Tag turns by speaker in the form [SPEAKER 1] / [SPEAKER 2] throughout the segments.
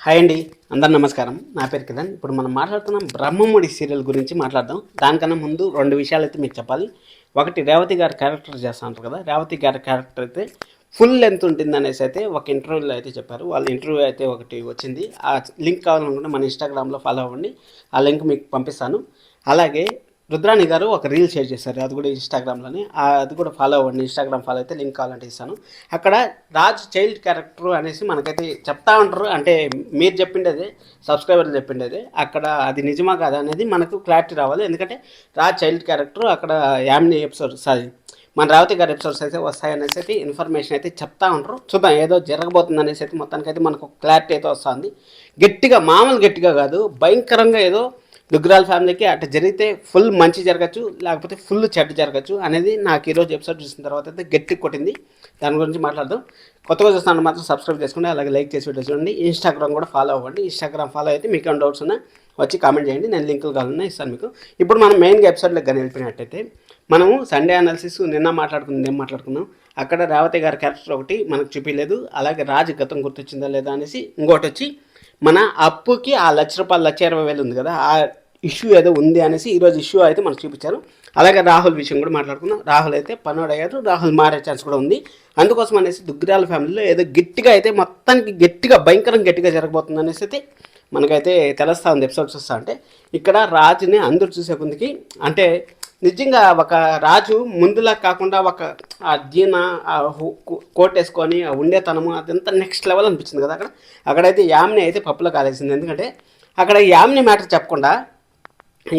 [SPEAKER 1] Hi అండి, అందరు నమస్కారం. నా పేరు కిరణ్. ఇప్పుడు మనం మాట్లాడుతున్నాం బ్రహ్మముడి సీరియల్ గురించి మాట్లాడదాం. దానికన్నా ముందు రెండు విషయాలు అయితే మీకు చెప్పాలి. ఒకటి, రేవతి గారి క్యారెక్టర్ చేస్తూ ఉంటారు కదా, రేవతి గారి క్యారెక్టర్ అయితే ఫుల్ లెంత్ ఉంటుంది అనేసి అయితే ఒక ఇంటర్వ్యూలో అయితే చెప్పారు. వాళ్ళ ఇంటర్వ్యూ అయితే ఒకటి వచ్చింది. ఆ లింక్ కావాలనుకుంటే మన ఇన్స్టాగ్రామ్లో ఫాలో అవ్వండి, ఆ లింక్ మీకు పంపిస్తాను. అలాగే రుద్రాణి గారు ఒక రీల్ షేర్ చేశారు, అది కూడా ఇన్స్టాగ్రామ్లోనే, అది కూడా ఫాలో అవ్వండి. ఇన్స్టాగ్రామ్ ఫాలో అయితే లింక్ కావాలంటే ఇస్తాను. అక్కడ రాజ్ చైల్డ్ క్యారెక్టర్ అనేసి మనకైతే చెప్తా ఉంటారు. అంటే మీరు చెప్పిండేది, సబ్స్క్రైబర్లు చెప్పిండేది, అక్కడ అది నిజమా కాదా అనేది మనకు క్లారిటీ రావాలి. ఎందుకంటే రాజ్ చైల్డ్ క్యారెక్టర్ అక్కడ యామిని ఎపిసోడ్ సారీ మన రేవతి గారి ఎపిసోడ్స్ అయితే వస్తాయనేసి అయితే ఇన్ఫర్మేషన్ అయితే చెప్తా ఉంటారు. చూద్దాం, ఏదో జరగబోతుంది అనేసి అయితే మొత్తానికైతే మనకు క్లారిటీ అయితే వస్తుంది. గట్టిగా, మామూలు గట్టిగా కాదు, భయంకరంగా ఏదో దుగ్రాల ఫ్యామిలీకి అట్లా జరిగితే ఫుల్ మంచి జరగచ్చు, లేకపోతే ఫుల్ చెడ్డ జరగచ్చు అనేది నాకు ఈరోజు ఎపిసోడ్ చూసిన తర్వాత అయితే గట్టి కొట్టింది. దాని గురించి మాట్లాడదాం. కొత్తగా చూస్తాను మాత్రం సబ్స్క్రైబ్ చేసుకోండి, అలాగే లైక్ చేసి వీడియో చూడండి. ఇన్స్టాగ్రామ్ కూడా ఫాలో అవ్వండి. ఇన్స్టాగ్రామ్ ఫాలో అయితే మీకు ఏమైనా డౌట్స్ ఉన్నా వచ్చి కామెంట్ చేయండి, నేను లింకులు కావాలన్నా ఇస్తాను మీకు. ఇప్పుడు మనం మెయిన్గా ఎపిసోడ్లోకి కానీ వెళ్ళిపోయినట్టయితే, మనము సండే అనాలిసిస్ నిన్న మాట్లాడుకుంది ఏం మాట్లాడుకున్నాం, అక్కడ రేవతి గారి క్యారెక్టర్ ఒకటి మనకు చూపించలేదు. అలాగే రాజు గతం గుర్తొచ్చిందా లేదా అనేసి, ఇంకోటి వచ్చి మన అప్పుకి ఆ ₹1,20,000 1,20,000 ఉంది కదా, ఆ ఇష్యూ ఏదో ఉంది అనేసి ఈరోజు ఇష్యూ అయితే మనకు చూపించారు. అలాగే రాహుల్ విషయం కూడా మాట్లాడుకున్నాం. రాహుల్ అయితే పనోడయ్యారు, రాహుల్ మారే ఛాన్స్ కూడా ఉంది. అందుకోసం అనేసి దుగ్గిరాల ఫ్యామిలీలో ఏదో గట్టిగా అయితే మొత్తానికి గట్టిగా భయంకరంగా గట్టిగా జరగబోతుంది అనేసి అయితే మనకైతే తెలుస్తూ ఉంది ఎపిసోడ్స్ వస్తా. అంటే ఇక్కడ రాజుని అందరూ చూసే కొందికి, అంటే నిజంగా ఒక రాజు ముందులా కాకుండా ఒక ఆ జీన కోట్ వేసుకొని ఉండేతనము అదంతా నెక్స్ట్ లెవెల్ అనిపించింది కదా. అక్కడైతే యామిని అయితే పప్పులో కాలేసింది. ఎందుకంటే అక్కడ యామిని మ్యాటర్ చెప్పకుండా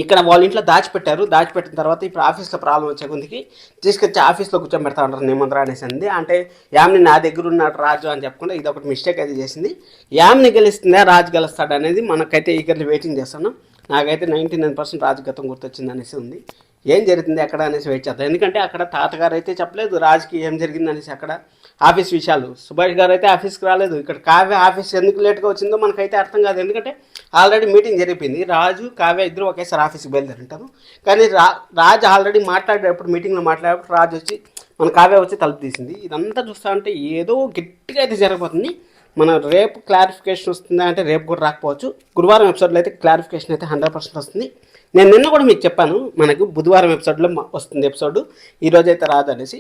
[SPEAKER 1] ఇక్కడ వాళ్ళ ఇంట్లో దాచిపెట్టిన తర్వాత ఇప్పుడు ఆఫీస్లో ప్రాబ్లం వచ్చే కొద్దికి తీసుకొచ్చి ఆఫీస్లో కూర్చోబెడతా ఉంటారు నిమంత్ర అనేసి అంది. అంటే యామిని నా దగ్గర ఉన్నాడు రాజు అని చెప్పకుండా ఇది ఒకటి మిస్టేక్ అయితే చేసింది. యామిని గెలుస్తుందా రాజు గెలుస్తాడు అనేది మనకైతే ఈగర్లీ వెయిటింగ్ చేస్తాను. నాకైతే 99% రాజు గతం గుర్తొచ్చింది అనేసి ఉంది. ఏం జరిగింది అక్కడ అనేసి వెయిట్ చేద్దాం. ఎందుకంటే అక్కడ తాతగారు అయితే చెప్పలేదు రాజుకి ఏం జరిగింది అనేసి. అక్కడ ఆఫీస్ విషయాలు, సుభాష్ గారు అయితే ఆఫీస్కి రాలేదు. ఇక్కడ కావ్య ఆఫీస్ ఎందుకు లేట్గా వచ్చిందో మనకైతే అర్థం కాదు. ఎందుకంటే ఆల్రెడీ మీటింగ్ జరిగిపోయింది, రాజు కావ్య ఇద్దరు ఒకేసారి ఆఫీస్కి బయలుదేరింటారు. కానీ రాజు ఆల్రెడీ మాట్లాడేటప్పుడు, మీటింగ్లో మాట్లాడేటప్పుడు రాజు వచ్చి మన కావ్య వచ్చి తలుపు తీసింది. ఇదంతా చూస్తా అంటే ఏదో గట్టిగా అయితే జరగబోతుంది. మనం రేపు క్లారిఫికేషన్ వస్తుందా అంటే రేపు కూడా రాకపోవచ్చు. గురువారం ఎపిసోడ్లో అయితే క్లారిఫికేషన్ అయితే 100% వస్తుంది. నేను నిన్న కూడా మీకు చెప్పాను, మనకు బుధవారం ఎపిసోడ్లో వస్తుంది ఎపిసోడ్, ఈరోజు అయితే రాదు అనేసి.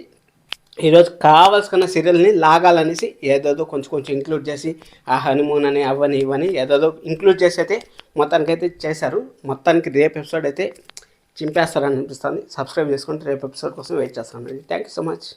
[SPEAKER 1] ఈరోజు కావాల్సిన సీరియల్ని లాగాలనేసి ఏదేదో కొంచెం ఇంక్లూడ్ చేసి, ఆ హనీమూన్ అని అవని ఇవని ఏదేదో ఇంక్లూడ్ చేసి అయితే మొత్తానికైతే చేశారు. మొత్తానికి రేపు ఎపిసోడ్ అయితే చింపేస్తారని అనిపిస్తుంది. సబ్స్క్రైబ్ చేసుకుంటే రేపు ఎపిసోడ్ కోసం వెయిట్ చేస్తాను. Thank you so much.